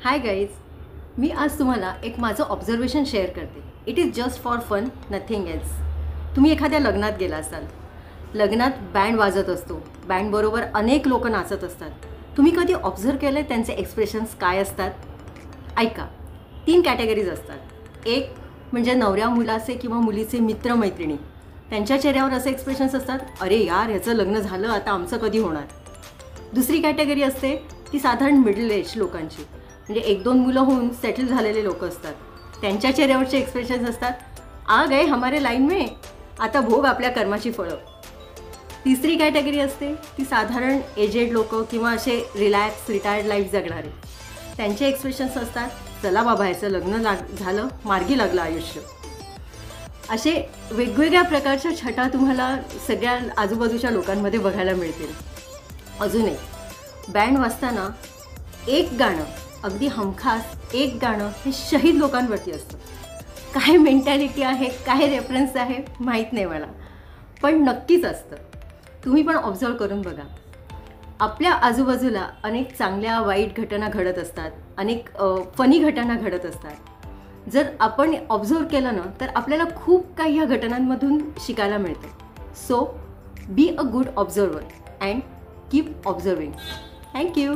Hi guys, मी आज तुम्हाला एक माझं ऑब्झर्वेशन शेअर करते. It is just for fun, nothing else. तुम्ही एखाद्या लग्नात गेला असाल. लग्नात बँड वाजत असतो, बँडबरोबर अनेक लोक नाचत असतात. तुम्ही कधी ऑब्झर्व केलं त्यांचे एक्सप्रेशन्स काय असतात? ऐका, 3 कॅटेगरीज असतात. एक म्हणजे नवऱ्या मुलाचे किंवा मुलीचे मित्रमैत्रिणी. त्यांच्या चेहऱ्यावर असे एक्सप्रेशन्स असतात, अरे यार ह्याचं लग्न झालं, आता आमचं कधी होणार. दुसरी कॅटेगरी असते ती साधारण मिडल एज लोकांची, म्हणजे 1-2 मुलं होऊन सेटल झालेले लोक असतात. त्यांच्या चेहऱ्यावरचे एक्सप्रेशन्स असतात, आ गए हमारे लाईन में, आता भोग आपल्या कर्माची फळं. तिसरी कॅटेगरी असते ती साधारण एजेड लोक किंवा असे रिलॅक्स रिटायर्ड लाईफ जगणारे. त्यांचे एक्सप्रेशन्स असतात, चला बाबा ह्याचं लग्न झालं, मार्गी लागलं आयुष्य. असे वेगवेगळ्या प्रकारच्या छटा तुम्हाला सगळ्या आजूबाजूच्या लोकांमध्ये बघायला मिळतील. अजून एक, बँड वाजताना एक गाणं, अगदी हमखास एक गाणं हे शहीद लोकांवरती असतं. काय मेंटॅलिटी आहे, काय रेफरन्स आहे माहीत नाही मला, पण नक्कीच असतं. तुम्ही पण ऑब्झर्व करून बघा. आपल्या आजूबाजूला अनेक चांगल्या वाईट घटना घडत असतात, अनेक फनी घटना घडत असतात. जर आपण ऑब्झर्व केलं ना तर आपल्याला खूप काही ह्या घटनांमधून शिकायला मिळतं. So be a good observer and keep observing. Thank you.